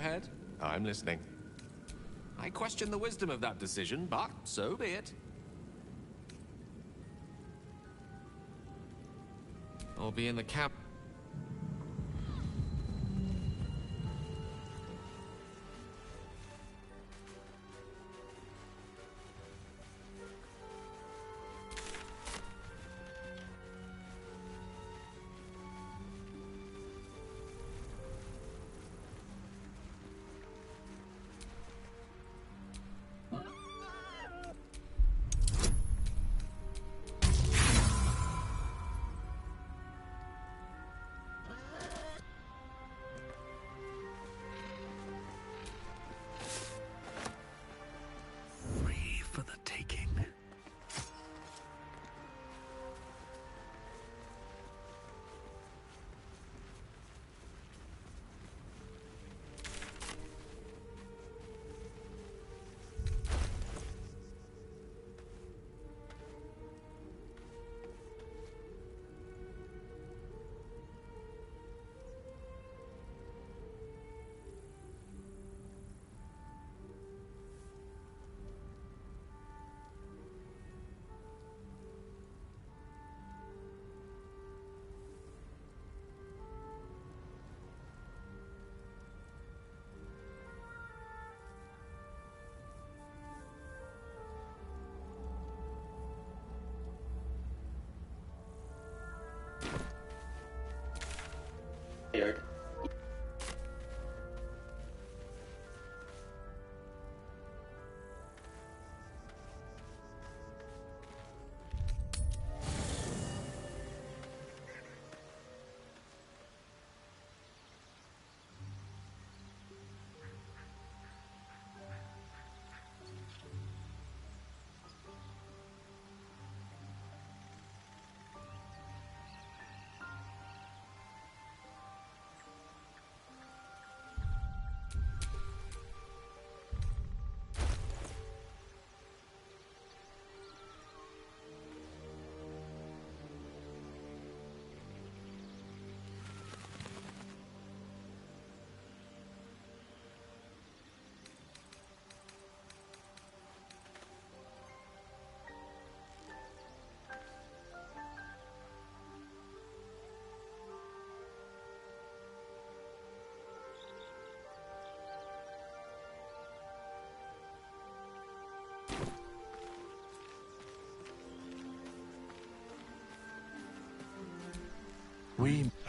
ahead? I'm listening. I question the wisdom of that decision, but so be it. I'll be in the camp. Free for the taking.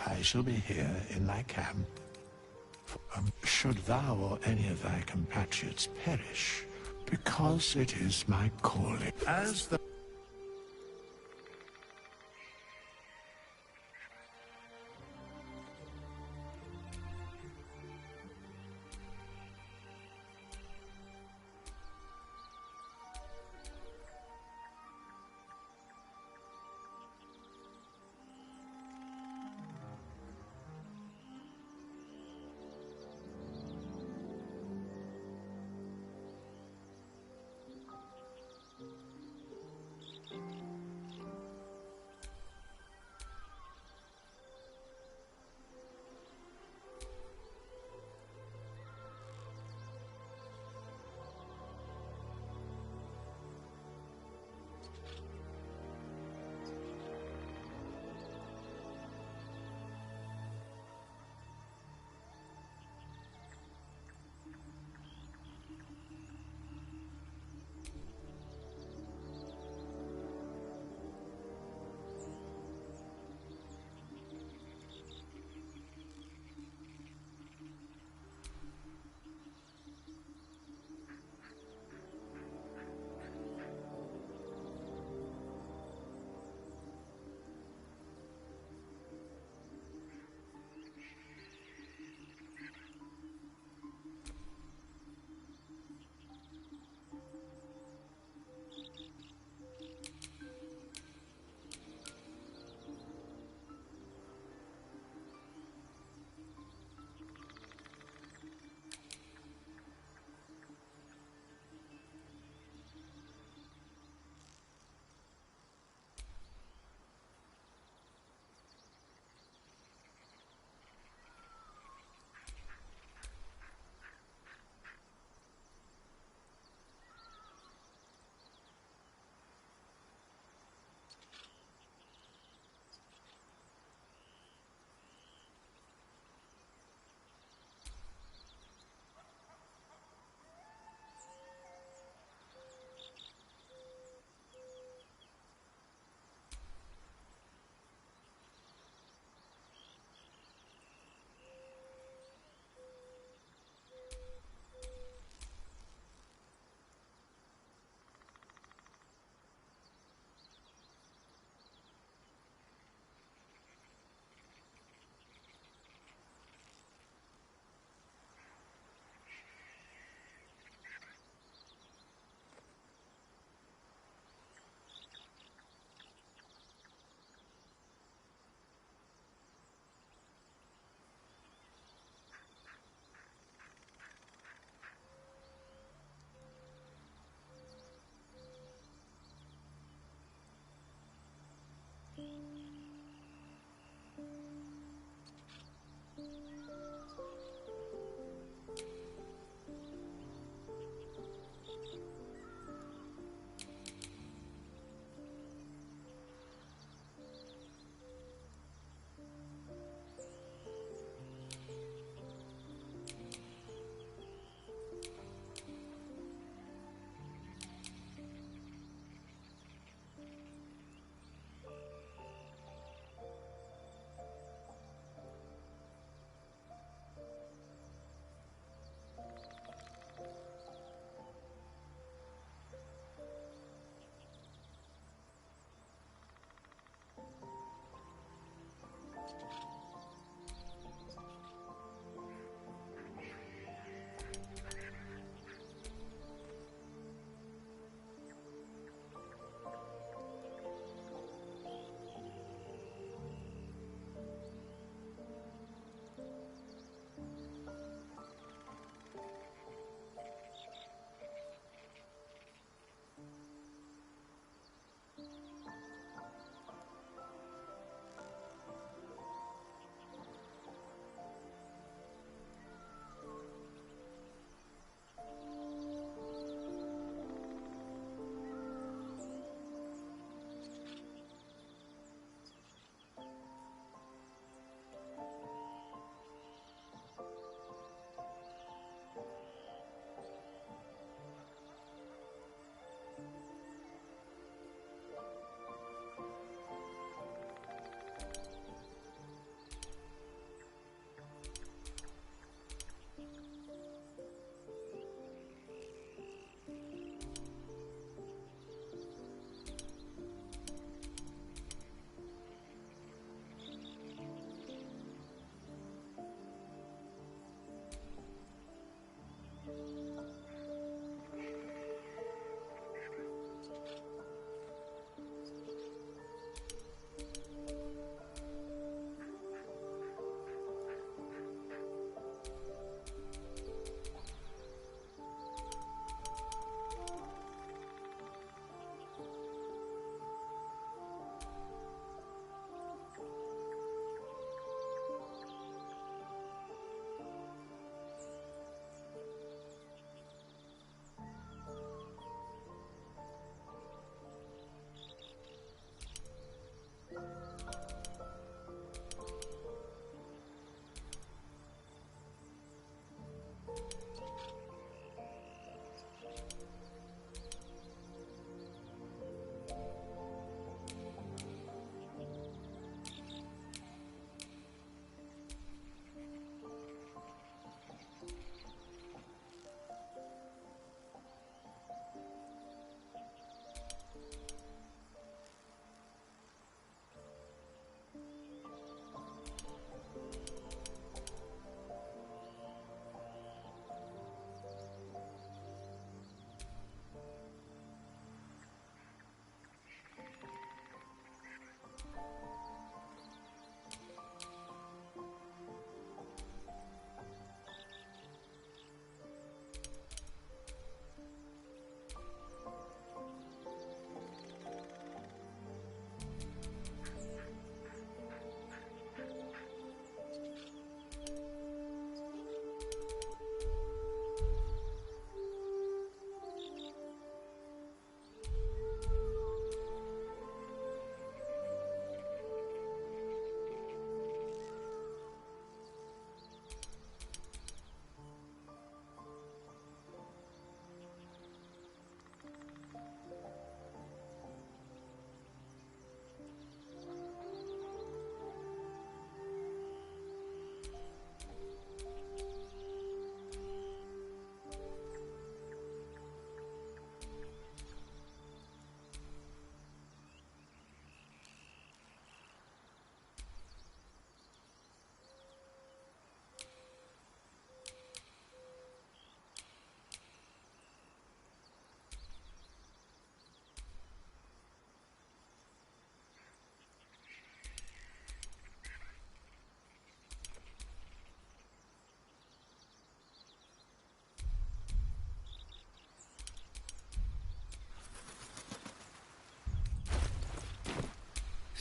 I shall be here in thy camp. Should thou or any of thy compatriots perish, because it is my calling. As the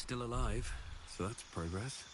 still alive, so that's progress.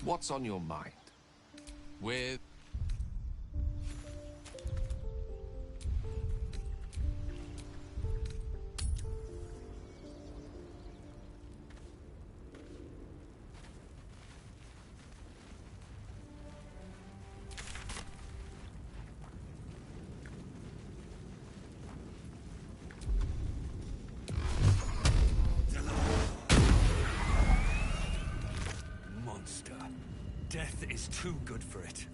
What's on your mind? With... Monster. Death is too good for it.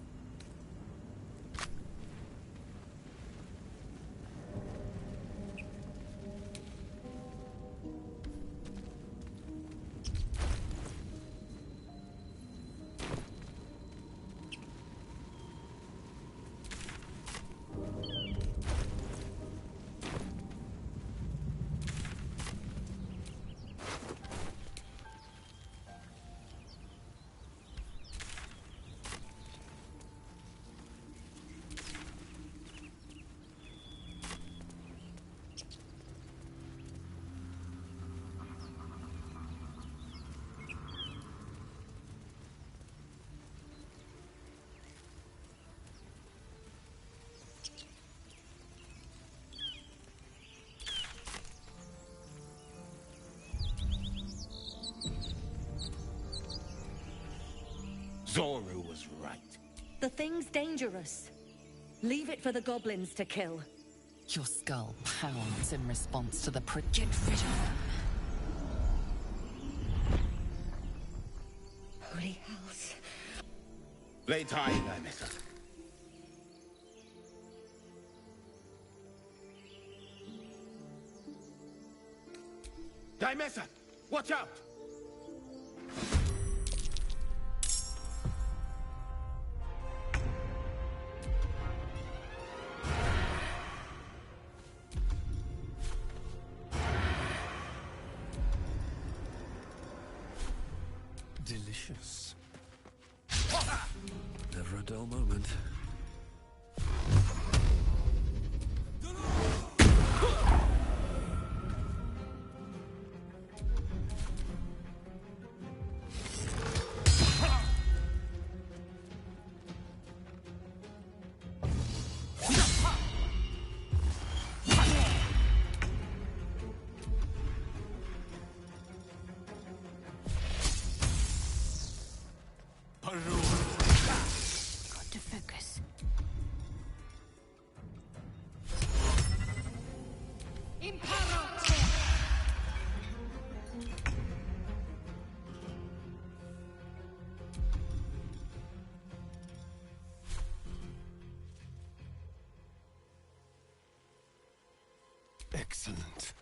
Zoru was right. The thing's dangerous. Leave it for the goblins to kill. Your skull pounds in response to the Get rid of them. Holy hells. Lay tight, Nymessa. Nymessa! Watch out! Delicious. Never a dull moment. Got to focus. Excellent.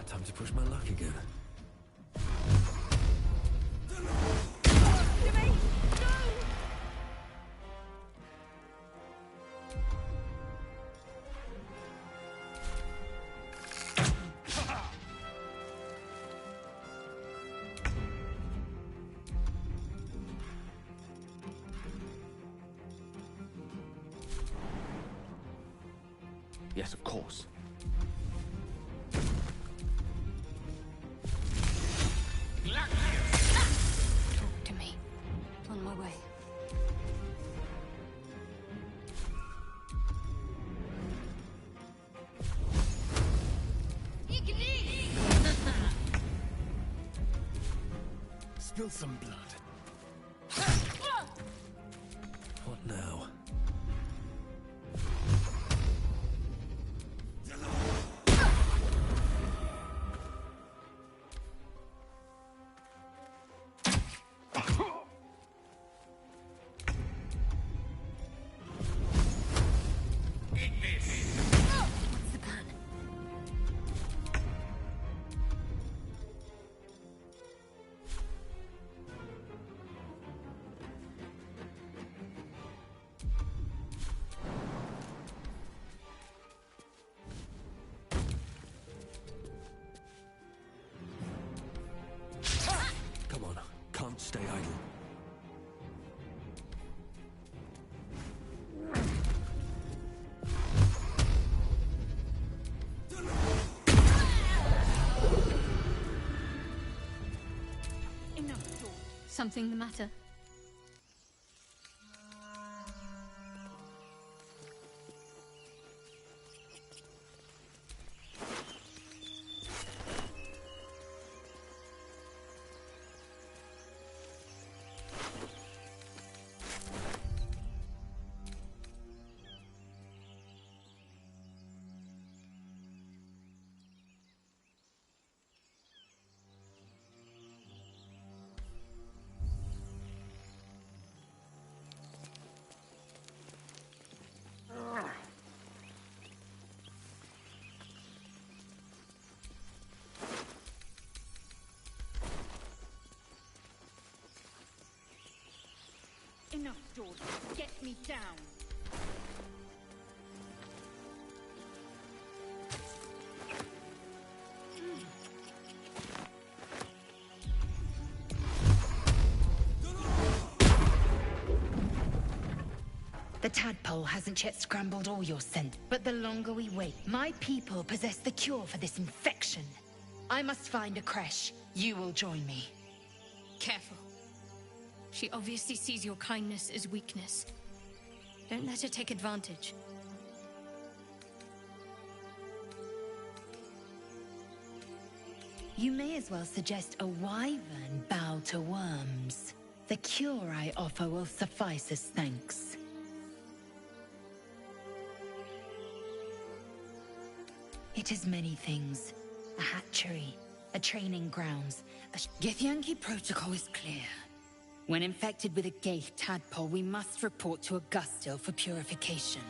Time to push my luck again. Yes, of course. Talk to me. On my way. Spill some blood. What now? What's the plan? Come on, can't stay idle. something the matter? Enough, George. Get me down. The tadpole hasn't yet scrambled all your scent, but the longer we wait, my people possess the cure for this infection. I must find a creche. You will join me. Careful. She obviously sees your kindness as weakness. Don't let her take advantage. You may as well suggest a wyvern bow to worms. The cure I offer will suffice as thanks. It is many things. A hatchery, a training grounds, Githyanki protocol is clear. When infected with a Gaith tadpole, we must report to Augustil for purification.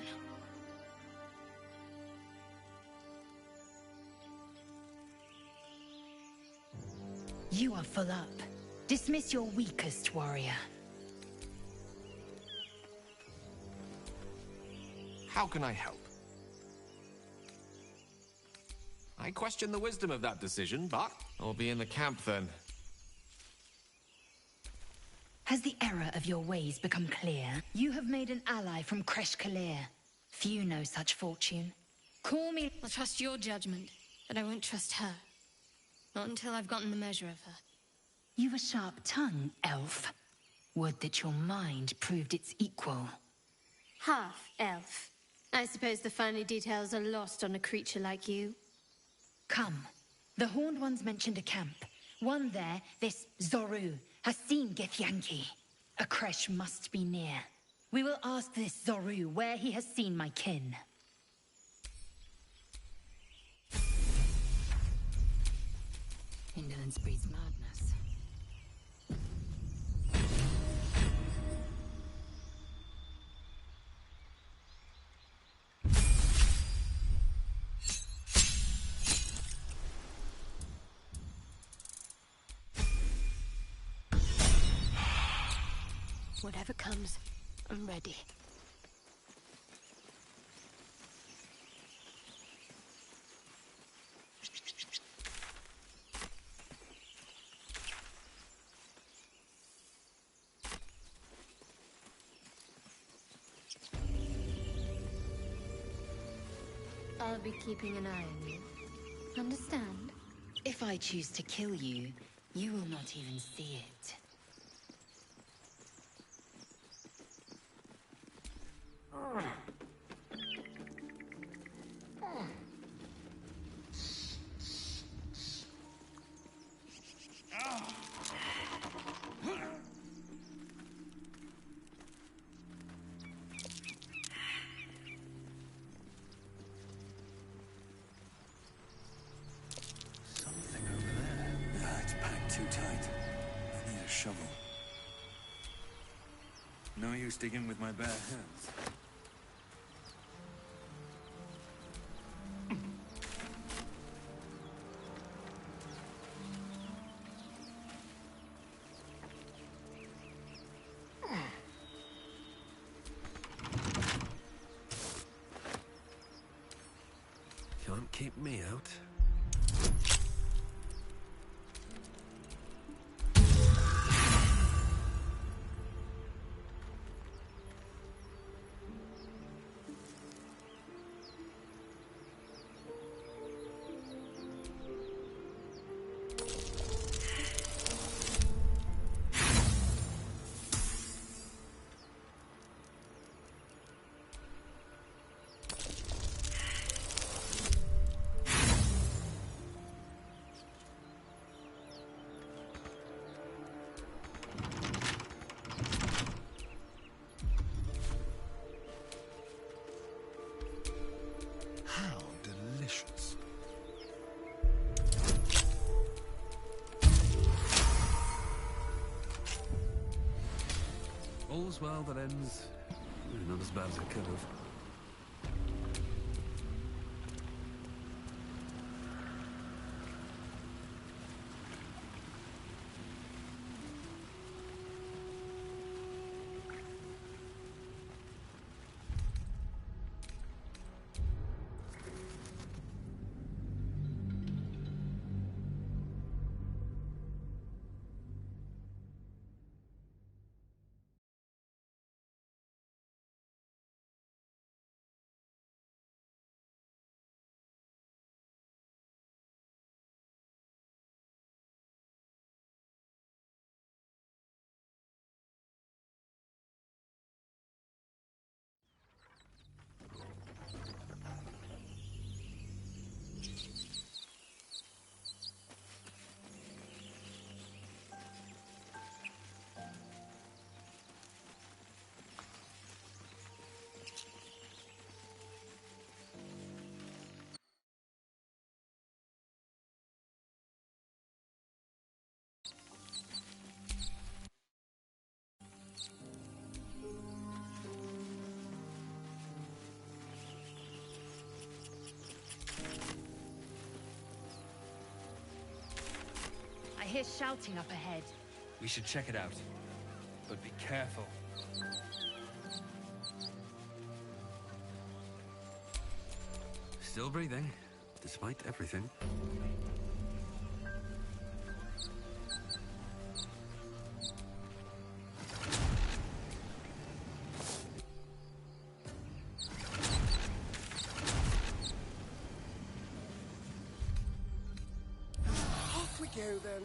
You are full up. Dismiss your weakest warrior. How can I help? I question the wisdom of that decision, but I'll be in the camp then. Has the error of your ways become clear? You have made an ally from Kresh Kalir. Few know such fortune. Call me... I'll trust your judgment, but I won't trust her. Not until I've gotten the measure of her. You've a sharp tongue, elf. Would that your mind proved its equal. Half-elf. I suppose the finer details are lost on a creature like you. Come. The Horned Ones mentioned a camp. One there, this Zoru, has seen Githyanki. A creche must be near. We will ask this Zoru where he has seen my kin. Indolence breeds madness. Whatever comes, I'm ready. I'll be keeping an eye on you. Understand? If I choose to kill you, you will not even see it. Something over there. Ah, it's packed too tight. I need a shovel. No use digging with my bare hands. Can't keep me out. all's well that ends not as bad as it could have. I hear shouting up ahead. We should check it out. But be careful. Still breathing, despite everything. Off we go, then.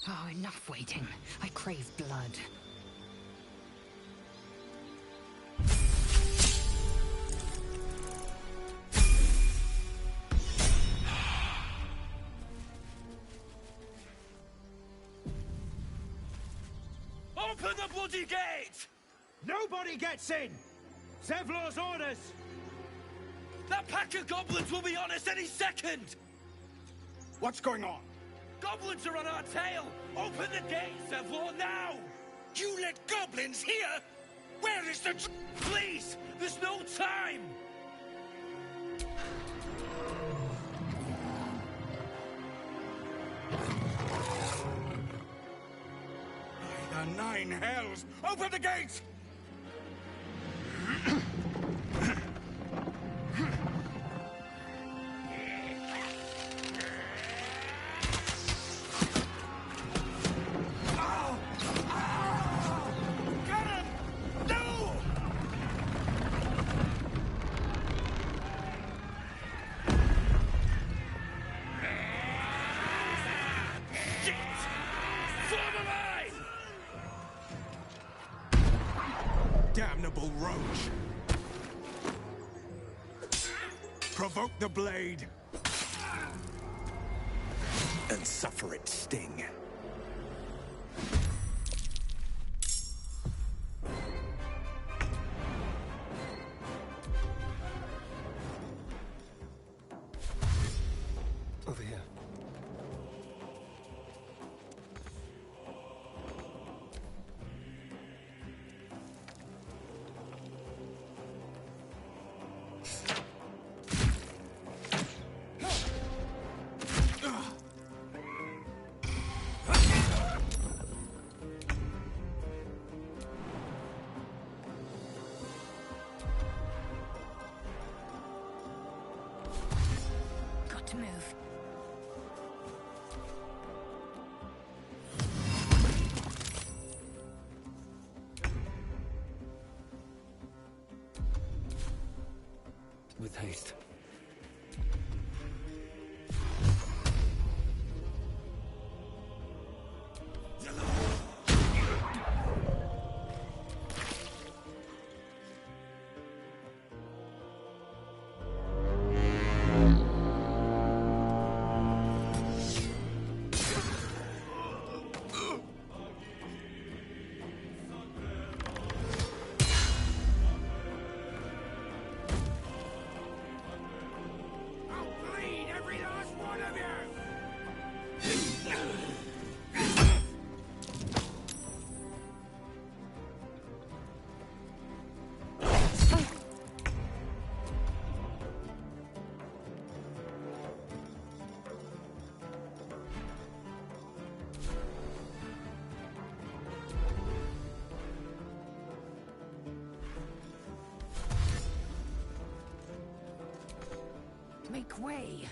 Oh, enough waiting. I crave blood. Open the bloody gate! Nobody gets in! Zevlor's orders! That pack of goblins will be on us any second! What's going on? Goblins are on our tail! Open the gate, Zevlor, now! You let goblins here? Where is the... Please! There's no time! By the nine hells! Open the gate! Damnable roach! Provoke the blade! And suffer its sting. Over here. Got to move. With haste. Make way!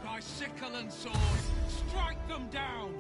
By sickle and sword, strike them down!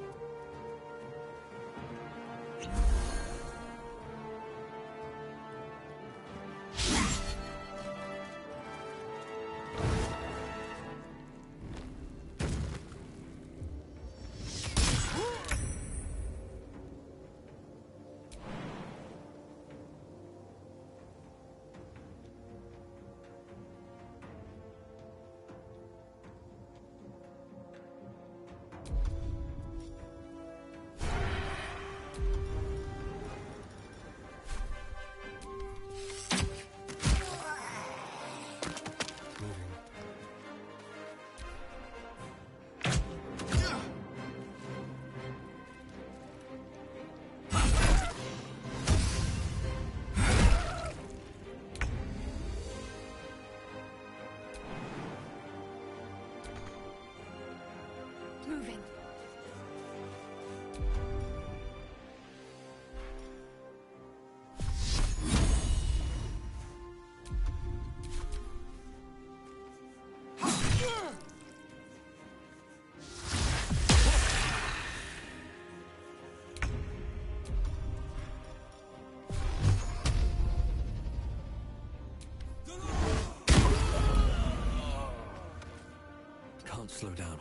Moving. Can't slow down.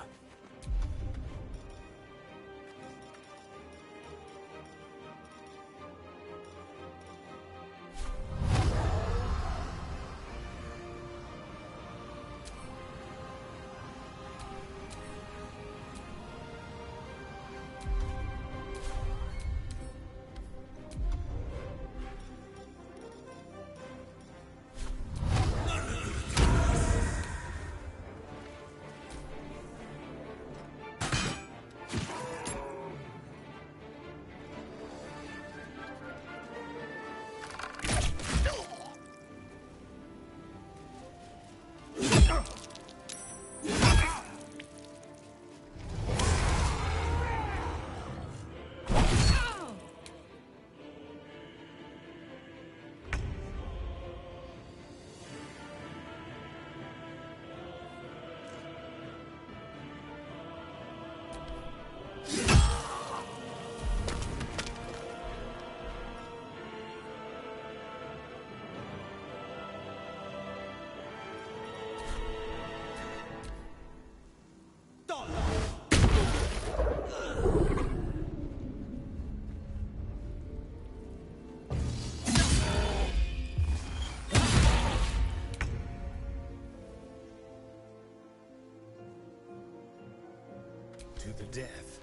To the death.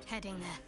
Heading there.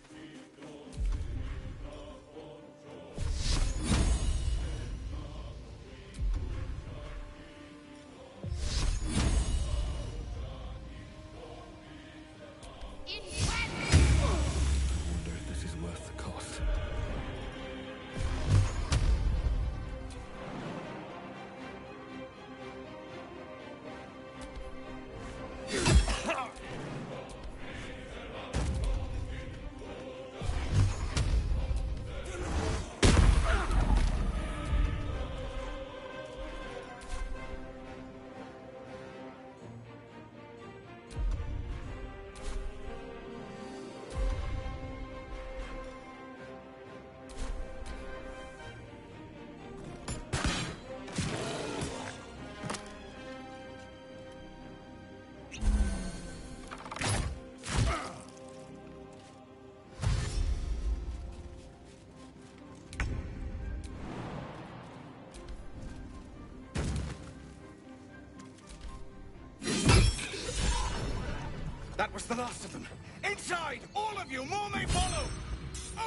That was the last of them. Inside! All of you! More may follow!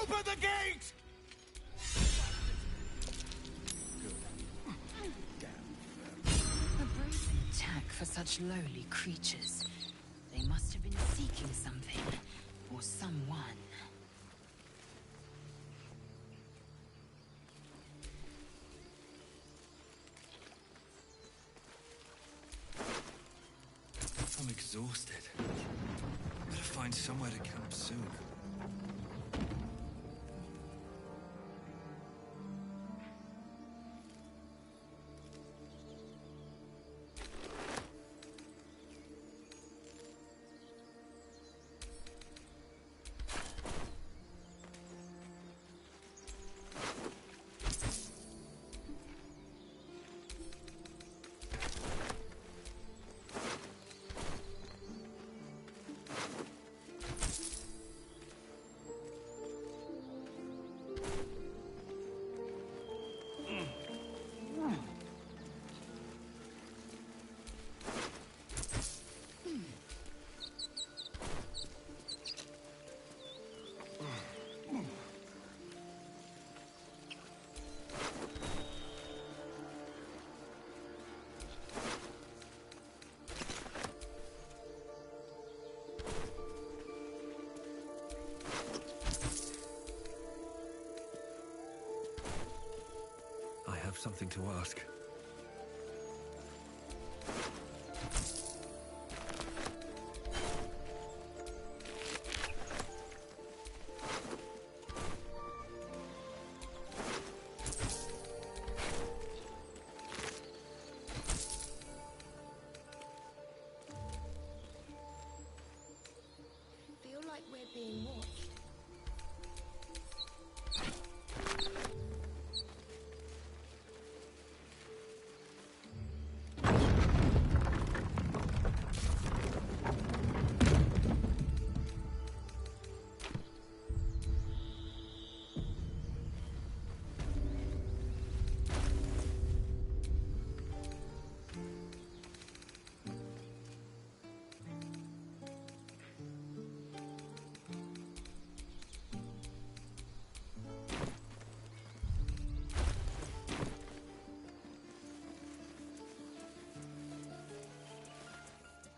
Open the gate! A brave attack for such lowly creatures. They must have been seeking something, or someone. I'm exhausted. Better find somewhere to camp soon. I have something to ask. Feel like we're being watched.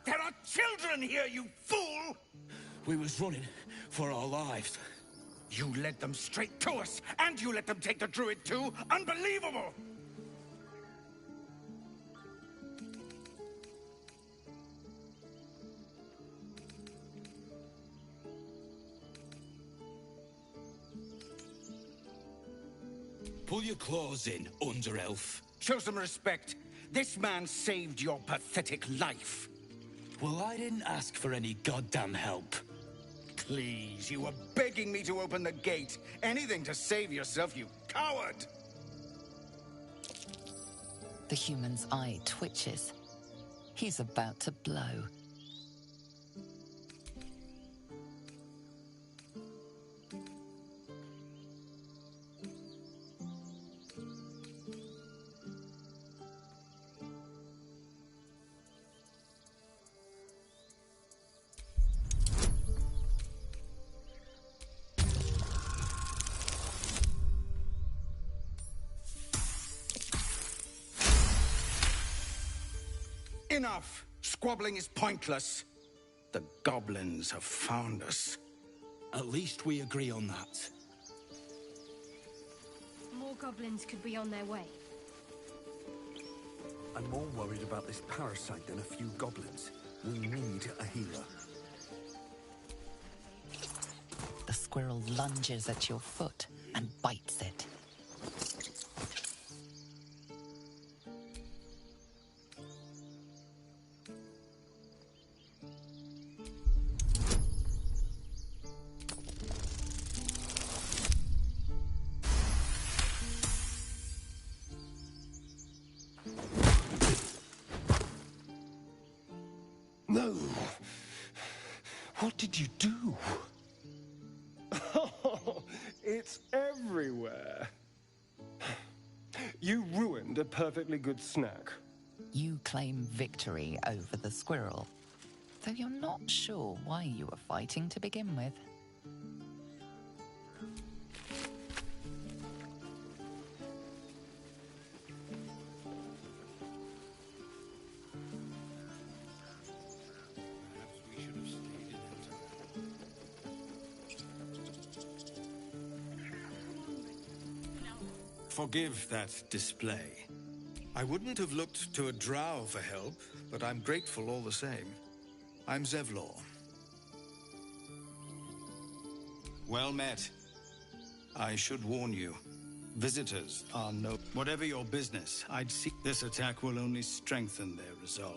There are children here, you fool! We was running for our lives. You led them straight to us, and you let them take the druid too? Unbelievable! Pull your claws in, under-elf. Show some respect. This man saved your pathetic life. Well, I didn't ask for any goddamn help. Please, you were begging me to open the gate. Anything to save yourself, you coward! The human's eye twitches. He's about to blow. Enough! Squabbling is pointless. The goblins have found us. At least we agree on that. More goblins could be on their way. I'm more worried about this parasite than a few goblins. We need a healer. The squirrel lunges at your foot and bites it. No! What did you do? Oh, it's everywhere. You ruined a perfectly good snack. You claim victory over the squirrel, though you're not sure why you were fighting to begin with. Forgive that display. I wouldn't have looked to a drow for help, but I'm grateful all the same. I'm Zevlor. Well met. I should warn you. Visitors are no... Whatever your business, I'd see... This attack will only strengthen their resolve.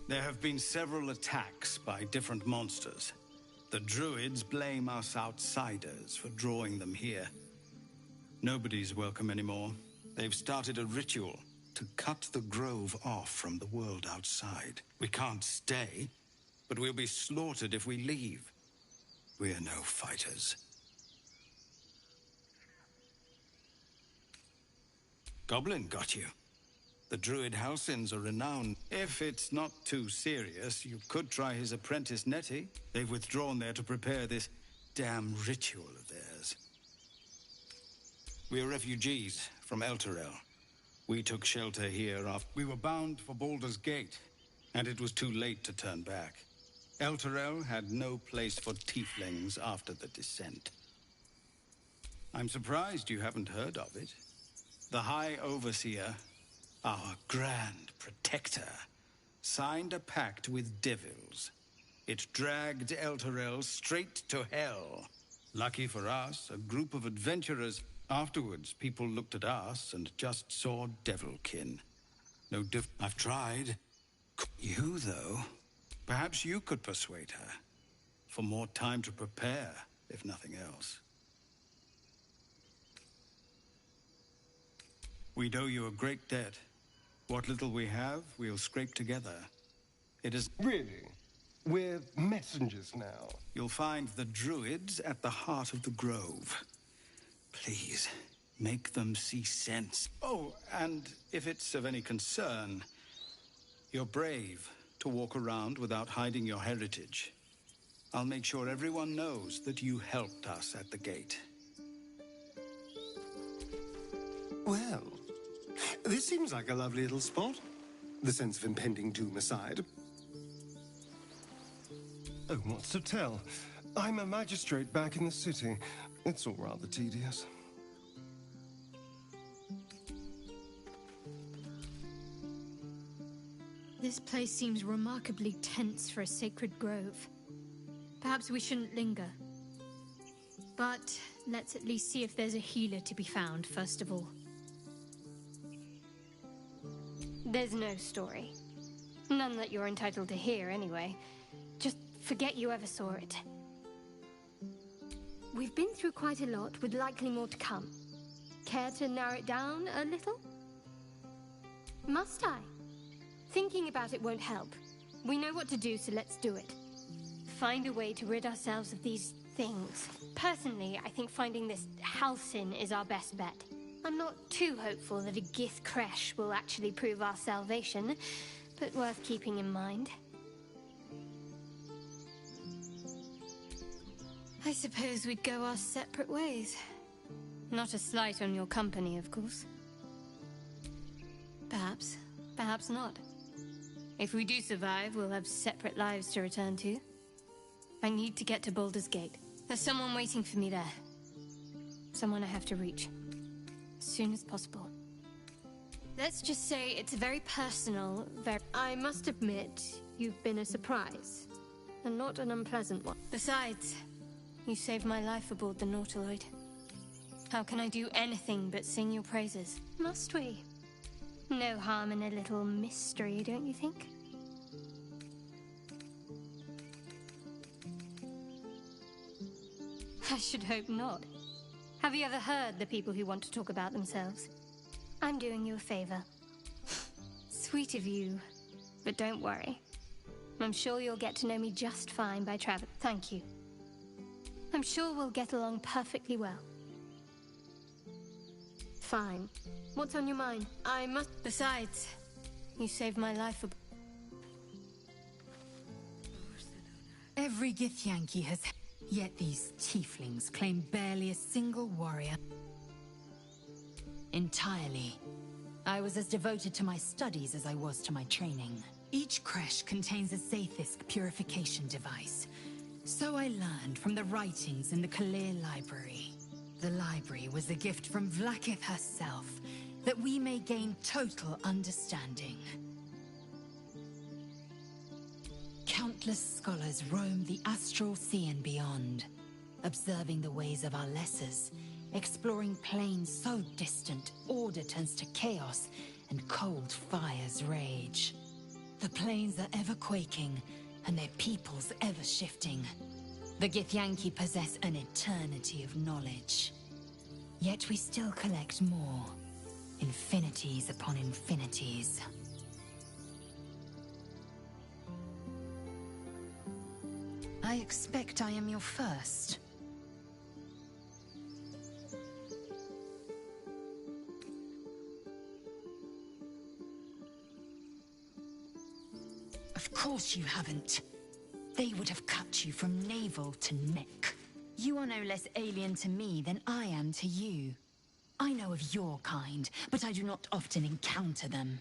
There have been several attacks by different monsters. The druids blame us outsiders for drawing them here. Nobody's welcome anymore. They've started a ritual to cut the grove off from the world outside. We can't stay, but we'll be slaughtered if we leave. We're no fighters. Goblin got you. The druid Halcyons are renowned. If it's not too serious, you could try his apprentice Nettie. They've withdrawn there to prepare this damn ritual of theirs. We're refugees from Elturel. We took shelter here after we were bound for Baldur's Gate, and it was too late to turn back. Elturel had no place for tieflings after the descent. I'm surprised you haven't heard of it. The High Overseer, our Grand Protector, signed a pact with devils. It dragged Elturel straight to hell. Lucky for us, a group of adventurers. Afterwards, people looked at us and just saw devilkin. No I've tried. You, though, perhaps you could persuade her. For more time to prepare, if nothing else. We'd owe you a great debt. What little we have, we'll scrape together. It is... Really? We're messengers now. You'll find the druids at the heart of the grove. Please, make them see sense. Oh, and if it's of any concern, you're brave to walk around without hiding your heritage. I'll make sure everyone knows that you helped us at the gate. Well, this seems like a lovely little spot. The sense of impending doom aside. Oh, what's to tell? I'm a magistrate back in the city. It's all rather tedious. This place seems remarkably tense for a sacred grove. Perhaps we shouldn't linger. But let's at least see if there's a healer to be found, first of all. There's no story. None that you're entitled to hear, anyway. Just forget you ever saw it. We've been through quite a lot, with likely more to come. Care to narrow it down a little? Must I? Thinking about it won't help. We know what to do, so let's do it. Find a way to rid ourselves of these things. Personally, I think finding this Halcyon is our best bet. I'm not too hopeful that a Gith Kresh will actually prove our salvation, but worth keeping in mind. I suppose we'd go our separate ways. Not a slight on your company, of course. Perhaps. Perhaps not. If we do survive, we'll have separate lives to return to. I need to get to Baldur's Gate. There's someone waiting for me there. Someone I have to reach. As soon as possible. Let's just say it's very personal, I must admit, you've been a surprise. And not an unpleasant one. Besides, you saved my life aboard the Nautiloid. How can I do anything but sing your praises? Must we? No harm in a little mystery, don't you think? I should hope not. Have you ever heard the people who want to talk about themselves? I'm doing you a favor. Sweet of you. But don't worry. I'm sure you'll get to know me just fine by traveling. Thank you. I'm sure we'll get along perfectly well. Fine. What's on your mind? I must... Besides, you saved my life. Every Githyanki has... Yet these tieflings claim barely a single warrior. Entirely. I was as devoted to my studies as I was to my training. Each creche contains a Zaithisk purification device. So I learned from the writings in the Kalir Library. The library was a gift from Vlaakith herself, that we may gain total understanding. Countless scholars roam the astral sea and beyond, observing the ways of our lessers, exploring planes so distant, order turns to chaos, and cold fires rage. The planes are ever quaking, and their peoples ever shifting. The Githyanki possess an eternity of knowledge. Yet we still collect more. Infinities upon infinities. I expect I am your first. Of course you haven't. They would have cut you from navel to neck. You are no less alien to me than I am to you. I know of your kind, but I do not often encounter them.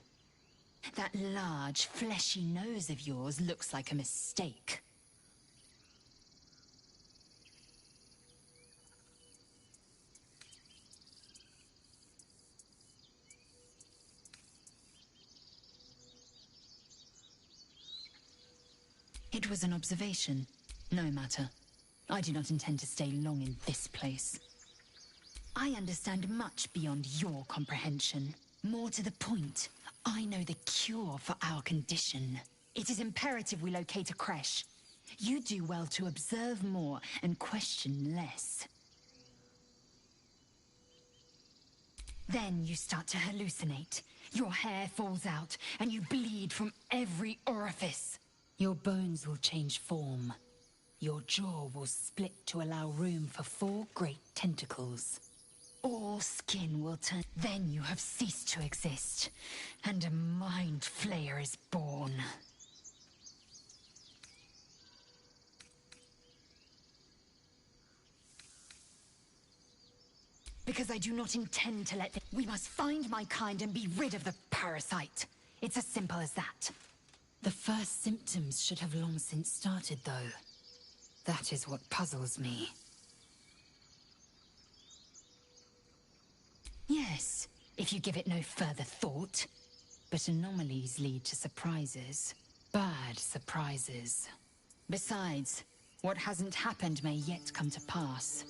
That large, fleshy nose of yours looks like a mistake. It was an observation. No matter. I do not intend to stay long in this place. I understand much beyond your comprehension. More to the point, I know the cure for our condition. It is imperative we locate a creche. You do well to observe more and question less. Then you start to hallucinate. Your hair falls out, and you bleed from every orifice. Your bones will change form. Your jaw will split to allow room for 4 great tentacles. All skin will turn. Then you have ceased to exist, and a mind flayer is born. Because I do not intend to let them. We must find my kind and be rid of the parasite. It's as simple as that. The first symptoms should have long since started, though. That is what puzzles me. Yes, if you give it no further thought. But anomalies lead to surprises. Bad surprises. Besides, what hasn't happened may yet come to pass.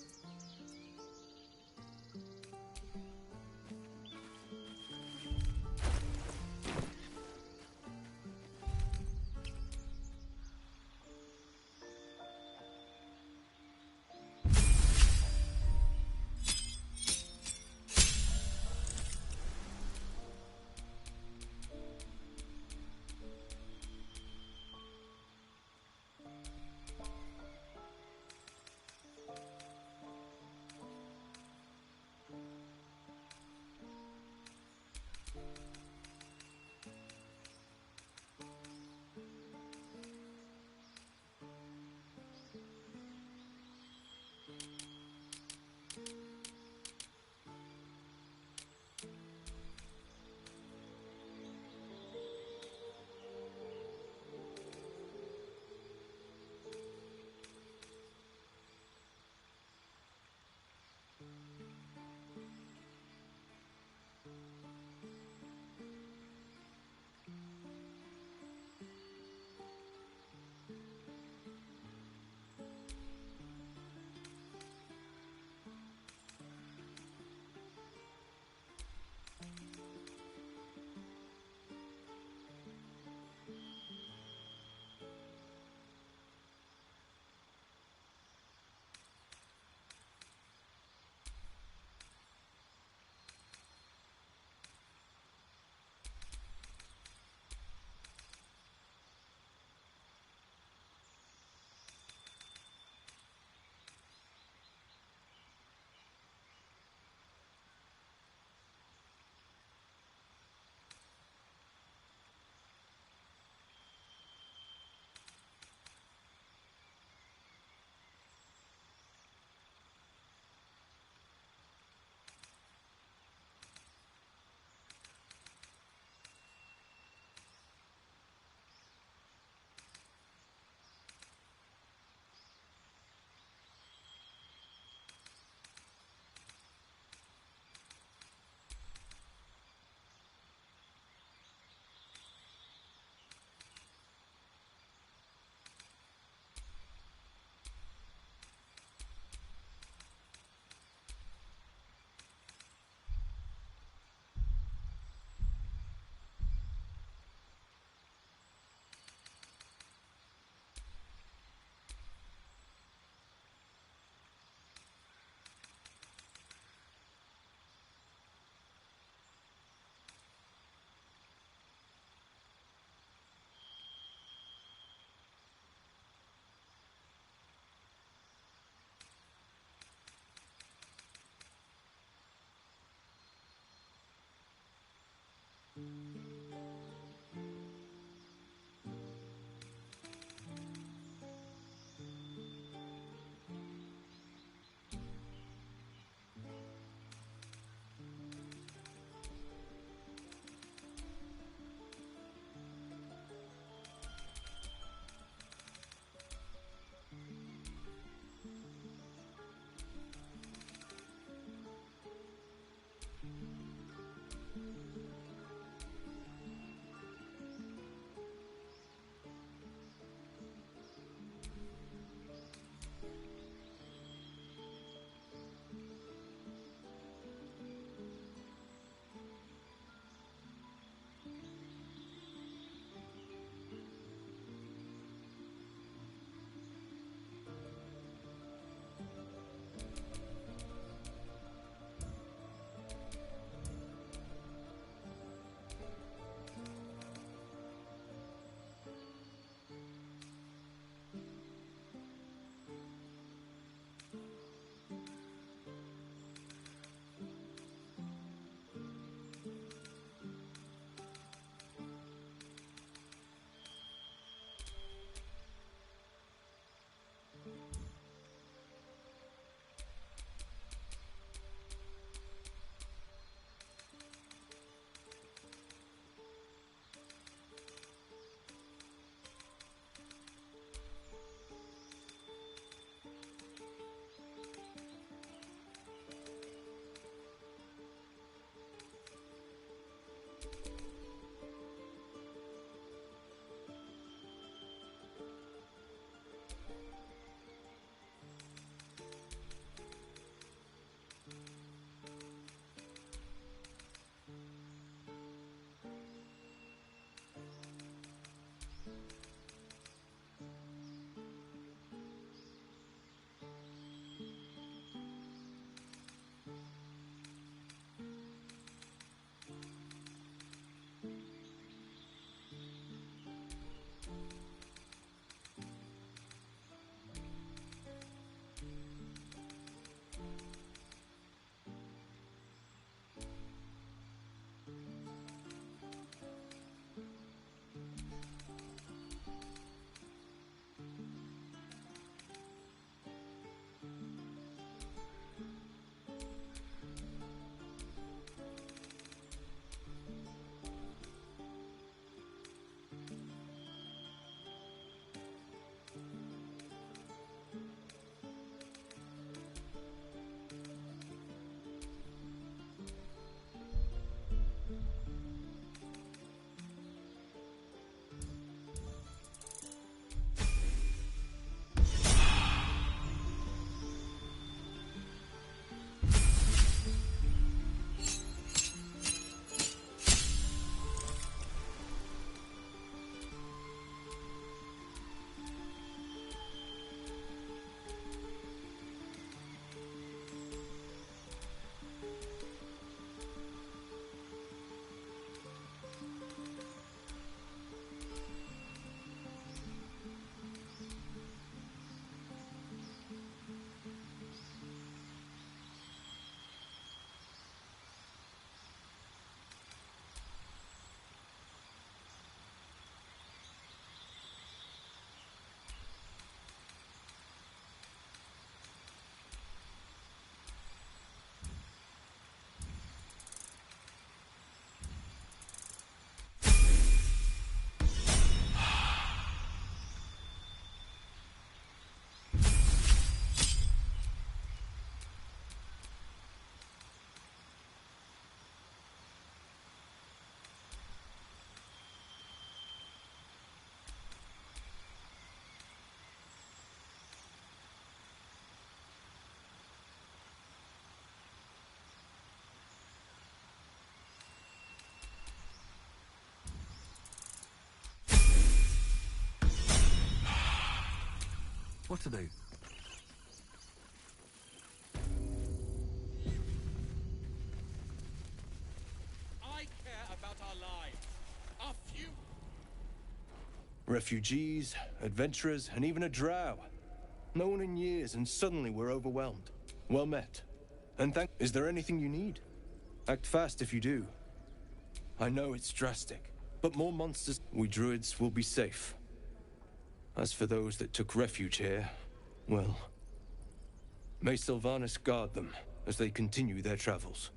What to do? I care about our lives. Our few. Refugees, adventurers, and even a drow. No one in years, and suddenly we're overwhelmed. Well met. And is there anything you need? Act fast if you do. I know it's drastic, but more monsters... We druids will be safe. As for those that took refuge here, well... May Sylvanas guard them as they continue their travels.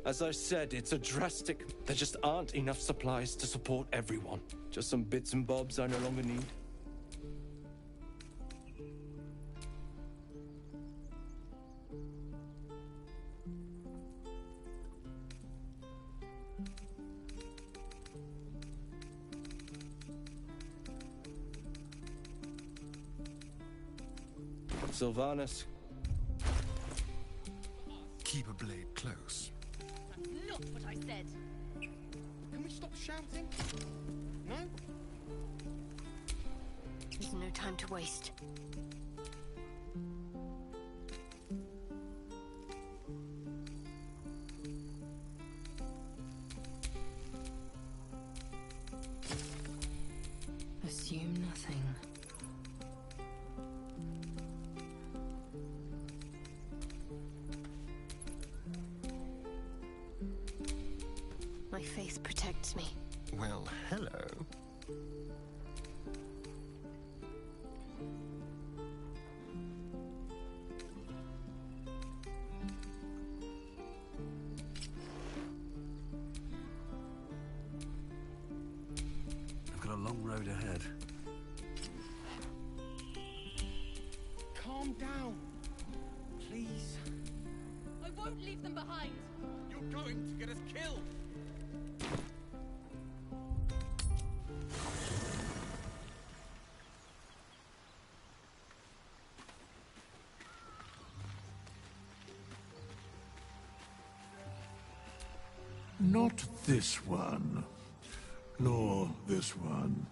As I said, it's a drastic... There just aren't enough supplies to support everyone. Just some bits and bobs I no longer need. Sylvanas. Keep a blade close. That's not what I said. Can we stop shouting? No? There's no time to waste. Assume nothing. My faith protects me. Well, hello. I've got a long road ahead. Calm down. Please. I won't leave them behind. You're going to get us killed. Not this one, nor this one.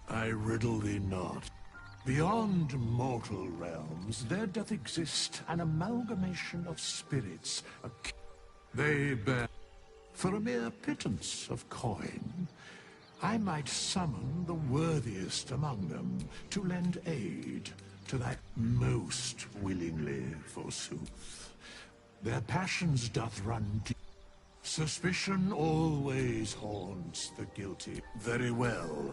I riddle thee not. Beyond mortal realms, there doth exist an amalgamation of spirits. They bear... For a mere pittance of coin, I might summon the worthiest among them to lend aid to thy most willingly, forsooth. Their passions doth run deep. Suspicion always haunts the guilty. Very well.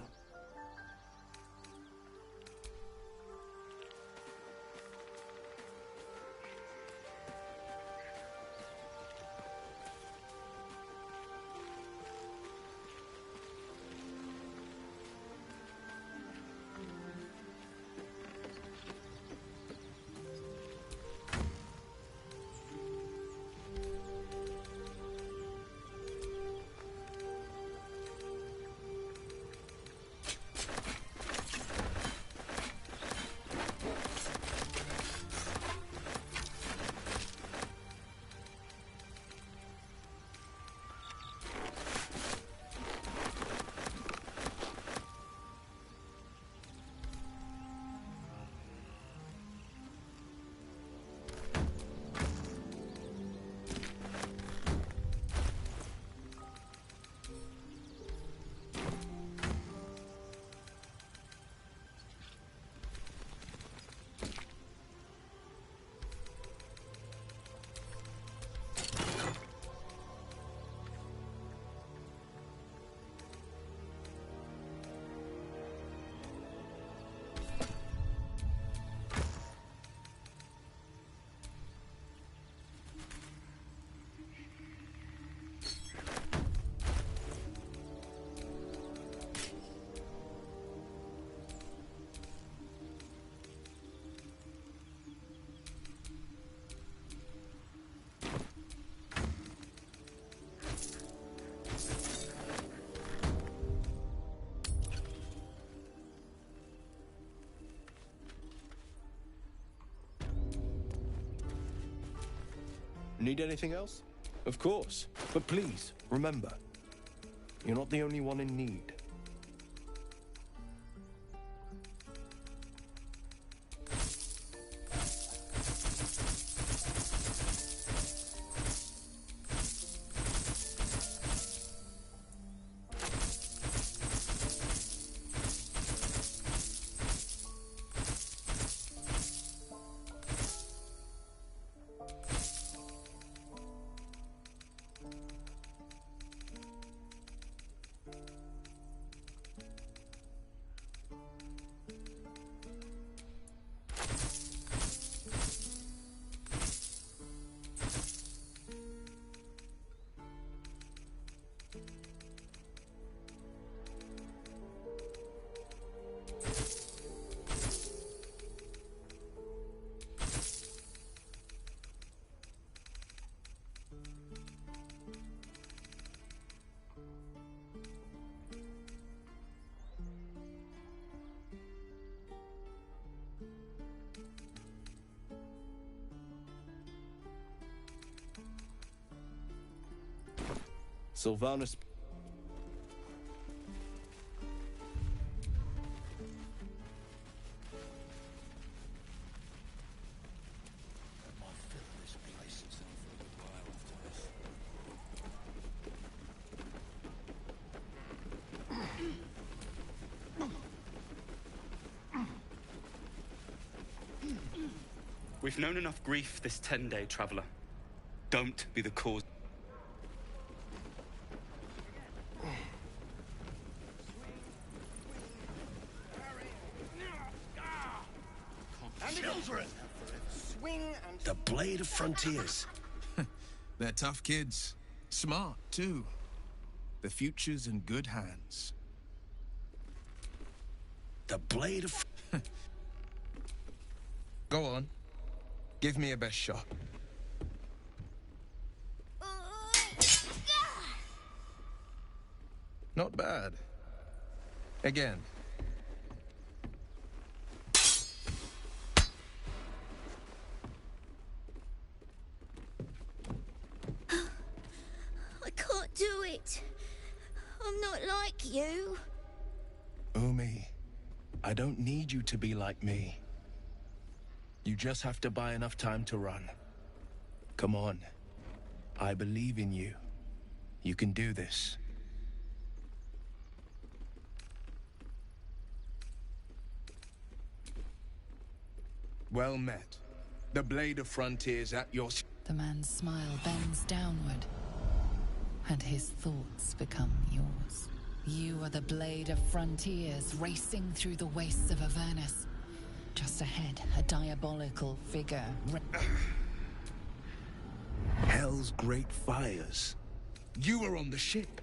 Need anything else? Of course. But please, remember, you're not the only one in need. Sylvanus. We've known enough grief this 10-day traveler. Don't be the cause. The Blade of Frontiers. They're tough kids. Smart, too. The future's in good hands. The Blade of... Go on. Give me a best shot. Not bad. Again. I can't do it. I'm not like you. Umi, I don't need you to be like me. You just have to buy enough time to run. Come on. I believe in you. You can do this. Well met. The Blade of Frontiers at your... The man's smile bends downward, and his thoughts become yours. You are the Blade of Frontiers, racing through the wastes of Avernus. Just ahead, a diabolical figure. Hell's great fires. You were on the ship.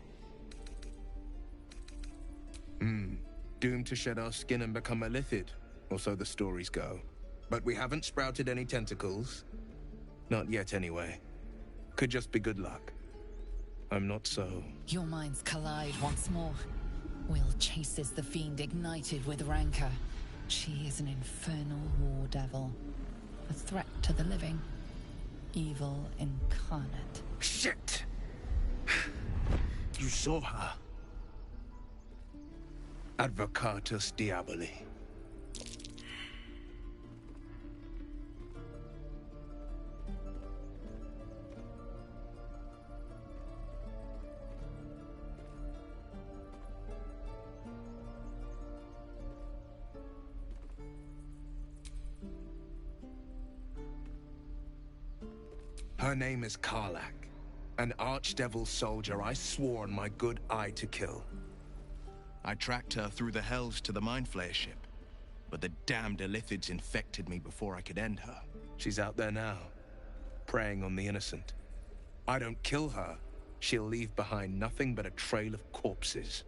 Doomed to shed our skin and become a lithid, or so the stories go. But we haven't sprouted any tentacles. Not yet, anyway. Could just be good luck. I'm not so... Your minds collide once more. Will chases the fiend ignited with rancor. She is an infernal war devil. A threat to the living. Evil incarnate. Shit! You saw her. Advocatus Diaboli. Her name is Karlach, an archdevil soldier I swore on my good eye to kill. I tracked her through the hells to the Mind Flayer ship, but the damned Illithids infected me before I could end her. She's out there now, preying on the innocent. I don't kill her, she'll leave behind nothing but a trail of corpses.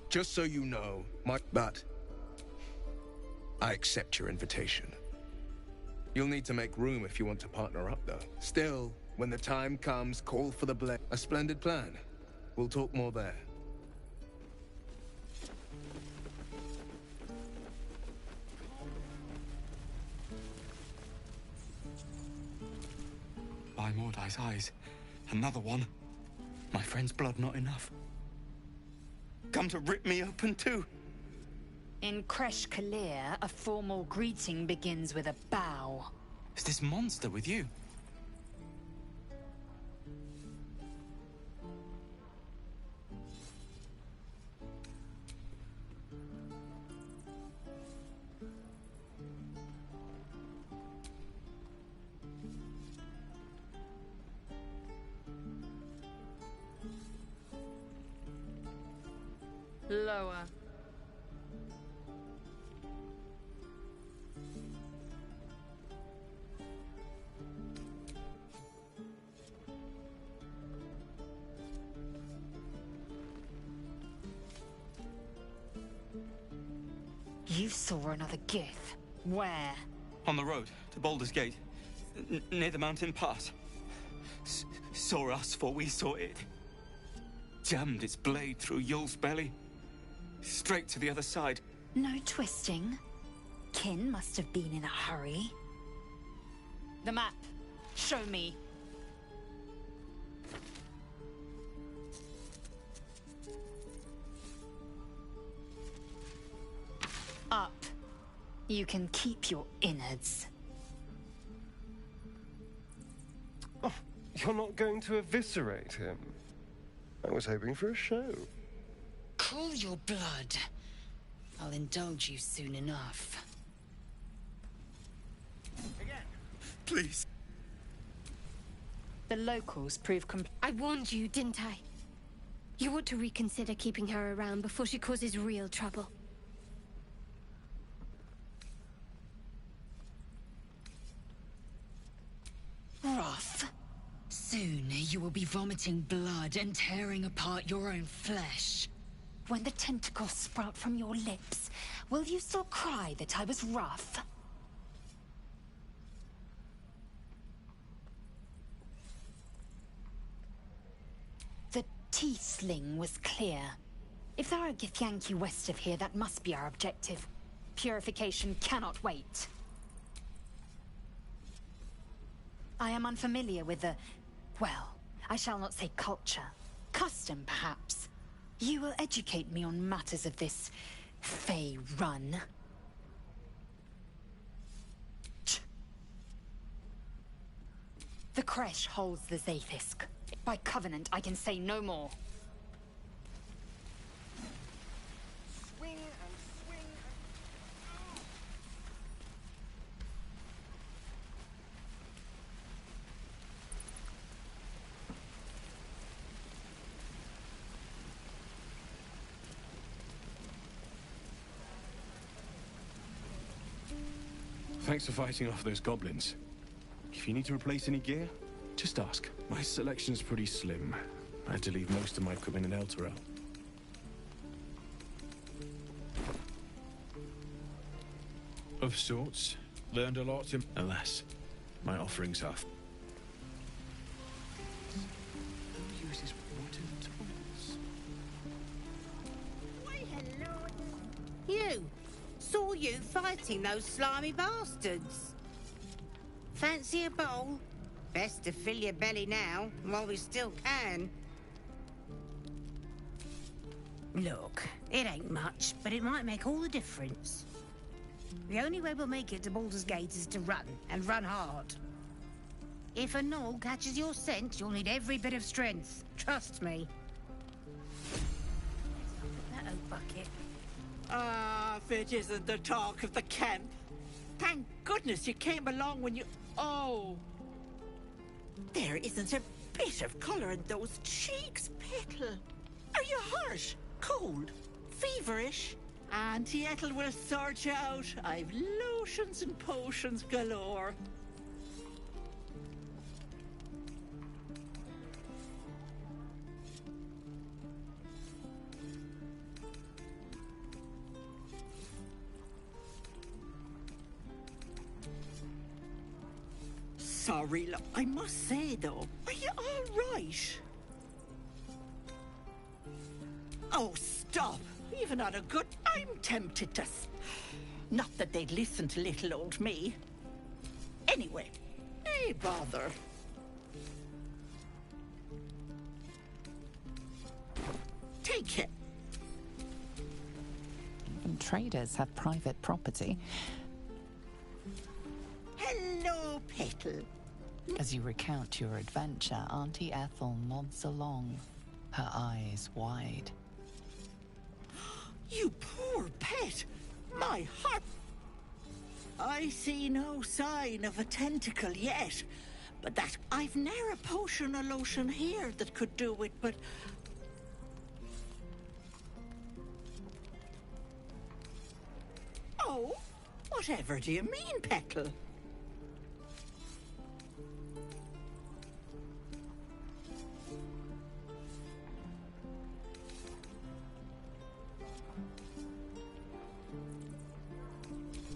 Just so you know, but I accept your invitation. You'll need to make room if you want to partner up, though. Still, when the time comes, call for the blade. A splendid plan. We'll talk more there. By Mordai's eyes, another one. My friend's blood not enough. Come to rip me open too. In Kresh Kalir, a formal greeting begins with a bow. Is this monster with you? Lower. You saw another Gith. Where? On the road to Baldur's Gate, near the mountain pass. Saw us, for we saw it. Jammed its blade through Yul's belly. Straight to the other side. No twisting. Kin must have been in a hurry. The map. Show me. Up. You can keep your innards. Oh, you're not going to eviscerate him? I was hoping for a show. Cool your blood. I'll indulge you soon enough. Please. The locals prove I warned you, didn't I? You ought to reconsider keeping her around before she causes real trouble. Rough. Soon you will be vomiting blood and tearing apart your own flesh. When the tentacles sprout from your lips, will you still cry that I was rough? The T-sling was clear. If there are Githyanki west of here, that must be our objective. Purification cannot wait. I am unfamiliar with the... well, I shall not say culture. Custom, perhaps. You will educate me on matters of this... Fey run. The Kresh holds the Zaithisk. By covenant, I can say no more. Swing and swing and... Thanks for fighting off those goblins. If you need to replace any gear, just ask. My selection's pretty slim. I had to leave most of my equipment in Elturel. Of sorts. Learned a lot in... Alas, my offerings are... Who uses wooden tools? Why, hello. You! Saw you fighting those slimy bastards. Fancy a bowl? Best to fill your belly now, while we still can. Look, it ain't much, but it might make all the difference. The only way we'll make it to Baldur's Gate is to run, and run hard. If a gnoll catches your scent, you'll need every bit of strength. Trust me. That oak bucket. Ah, if it isn't the talk of the camp. Thank goodness you came along when you... Oh! There isn't a bit of colour in those cheeks, Petal. Are you hurt? Cold? Feverish? Auntie Ethel will sort you out. I've lotions and potions galore. Sorry, I must say, though, are you all right? Oh, stop! Even on a good... I'm tempted to... Not that they'd listen to little old me. Anyway, hey, bother. Take it. Even traders have private property. Hello, Petal. As you recount your adventure, Auntie Ethel nods along, her eyes wide. You poor pet! My heart! I see no sign of a tentacle yet, but that I've ne'er a potion or lotion here that could do it, but... Oh, whatever do you mean, Petal?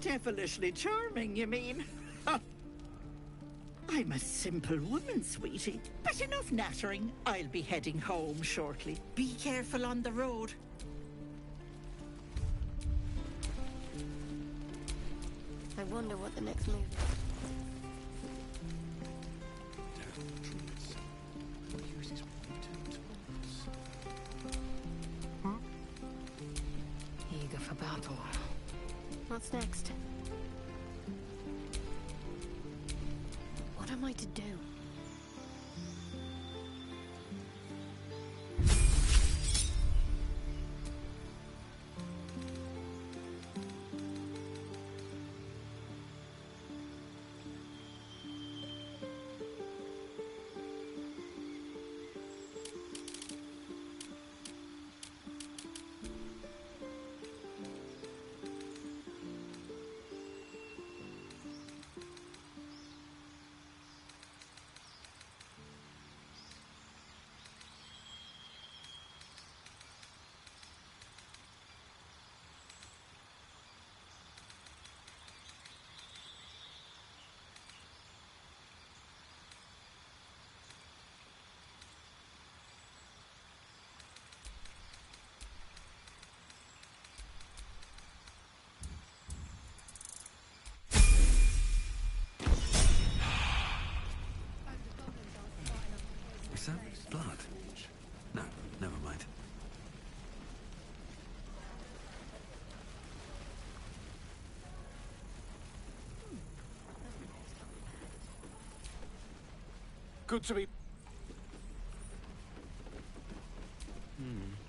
Devilishly charming, you mean? I'm a simple woman, sweetie. But enough nattering. I'll be heading home shortly. Be careful on the road. I wonder what the next move is. Eager for battle. What's next? What am I to do? Is that blood? No, never mind. Good to be...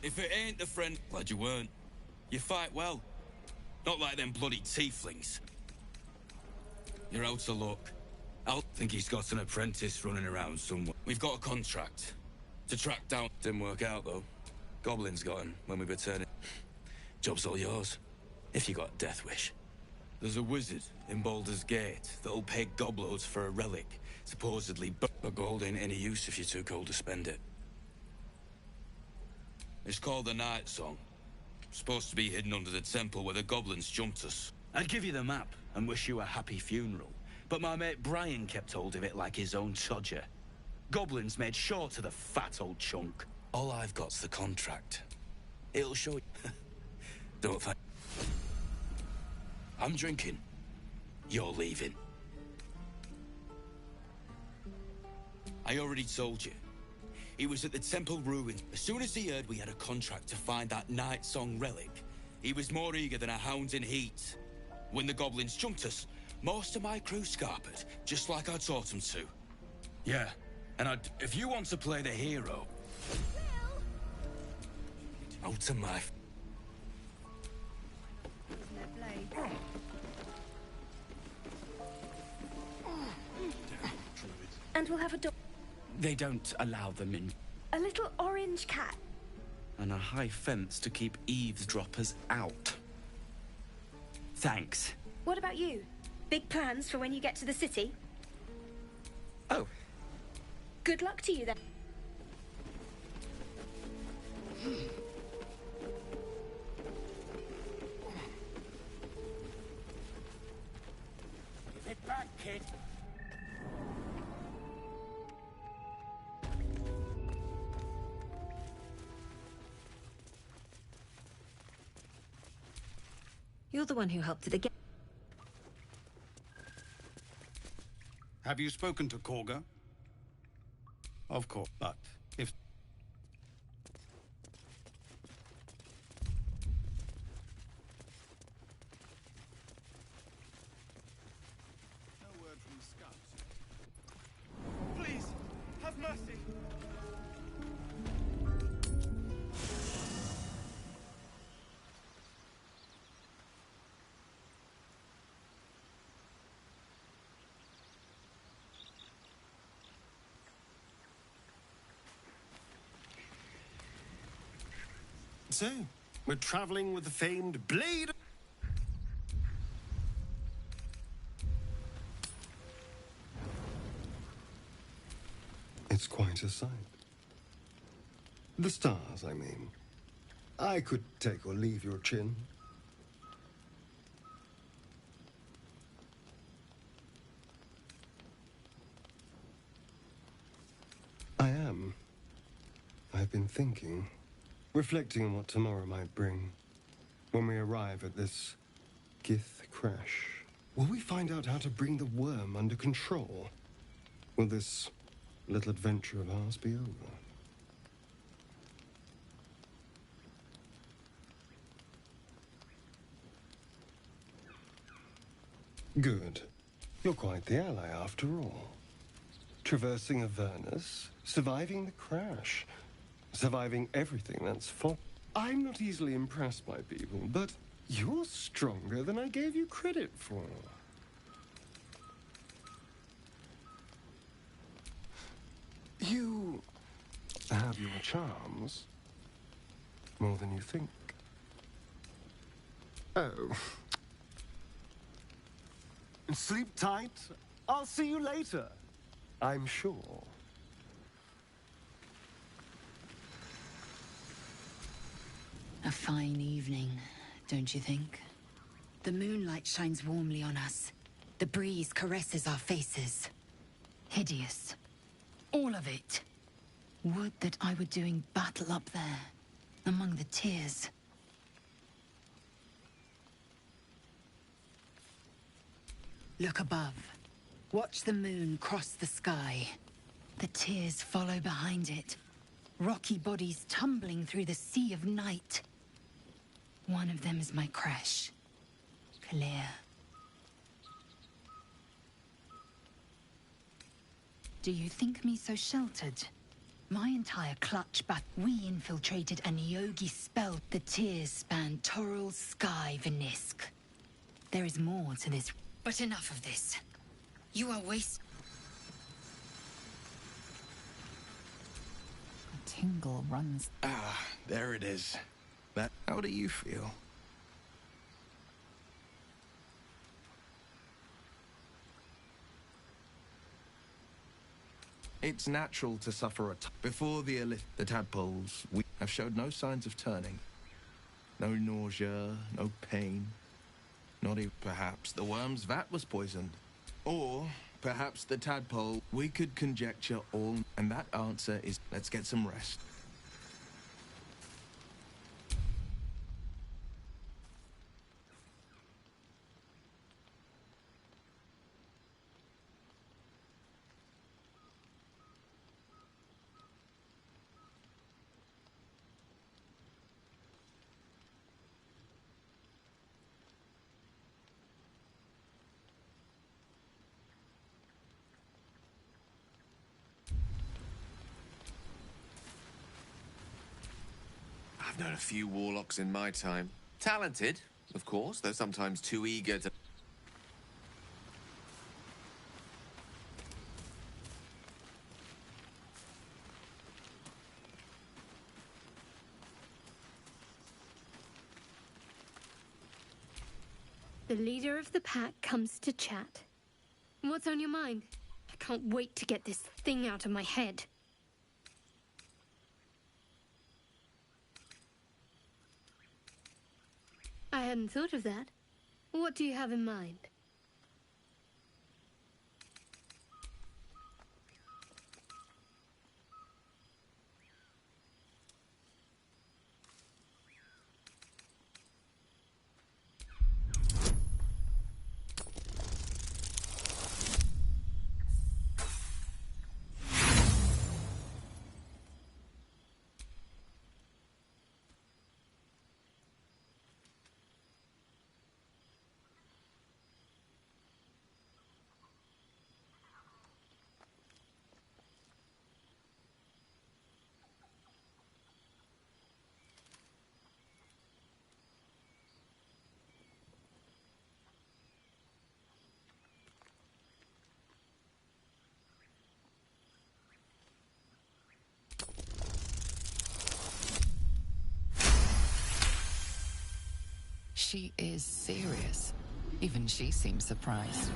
If it ain't the friend, glad you weren't. You fight well. Not like them bloody tieflings. You're out of luck. I think he's got an apprentice running around somewhere. We've got a contract to track down. Didn't work out, though. Goblins got him when we were turning. Job's all yours, if you got a death wish. There's a wizard in Baldur's Gate that'll pay gobloads for a relic, supposedly, but gold ain't any use if you're too cold to spend it. It's called the Night Song. Supposed to be hidden under the temple where the goblins jumped us. I'd give you the map and wish you a happy funeral, but my mate Brian kept hold of it like his own Todger. Goblins made sure to the fat old chunk. All I've got's the contract. It'll show you. Don't think. I'm drinking. You're leaving. I already told you. He was at the temple ruins. As soon as he heard we had a contract to find that Night Song relic, he was more eager than a hound in heat. When the goblins jumped us, most of my crew scarpered, just like I taught them to. Yeah, and if you want to play the hero... Out of my... And we'll have a dog. They don't allow them in. A little orange cat. And a high fence to keep eavesdroppers out. Thanks. What about you? Big plans for when you get to the city? Oh. Good luck to you then. Give it back, kid. You're the one who helped to the gate. Have you spoken to Korga? Of course, but if... No word from the scouts yet. Please, have mercy. So, we're traveling with the famed blade. It's quite a sight. The stars, I mean. I could take or leave your chin. I am. I've been thinking. Reflecting on what tomorrow might bring. When we arrive at this Gith crash, will we find out how to bring the worm under control? Will this little adventure of ours be over? Good. You're quite the ally after all. Traversing Avernus, surviving the crash. Surviving everything that's fun. I'm not easily impressed by people, but you're stronger than I gave you credit for. You have your charms. More than you think. Oh. Sleep tight. I'll see you later. I'm sure. A fine evening, don't you think? The moonlight shines warmly on us. The breeze caresses our faces. Hideous. All of it. Would that I were doing battle up there, among the tears. Look above. Watch the moon cross the sky. The tears follow behind it. Rocky bodies tumbling through the sea of night. One of them is my crash. Clear. Do you think me so sheltered? My entire clutch, but we infiltrated a Yogi spell. The tears span Toral's sky, Venisk. There is more to this. But enough of this. You are waste. A tingle runs. Ah, there it is. How do you feel? It's natural to suffer before the tadpoles. We have showed no signs of turning. No nausea, no pain. Not even perhaps the worm's vat was poisoned. Or perhaps the tadpole. We could conjecture all, and that answer is let's get some rest. I've known a few warlocks in my time. Talented, of course, though sometimes too eager to... The leader of the pack comes to chat. What's on your mind? I can't wait to get this thing out of my head. I hadn't thought of that. What do you have in mind? She is serious. Even she seems surprised.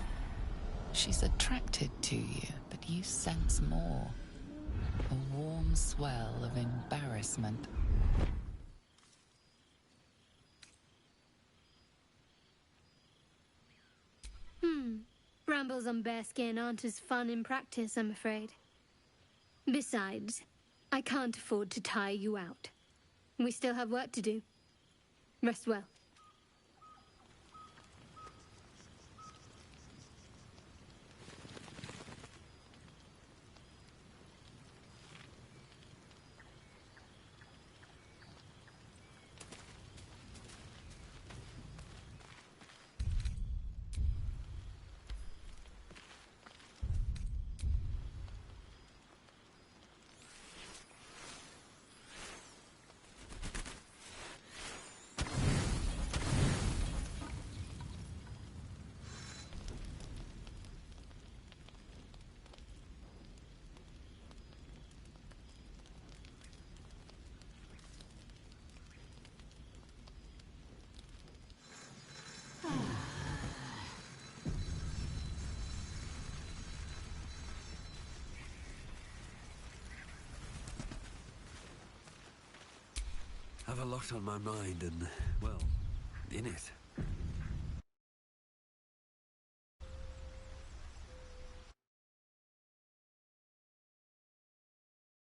She's attracted to you, but you sense more. A warm swell of embarrassment. Brambles on bearskin aren't as fun in practice, I'm afraid. Besides, I can't afford to tire you out. We still have work to do. Rest well. Have a lot on my mind and, well, in it.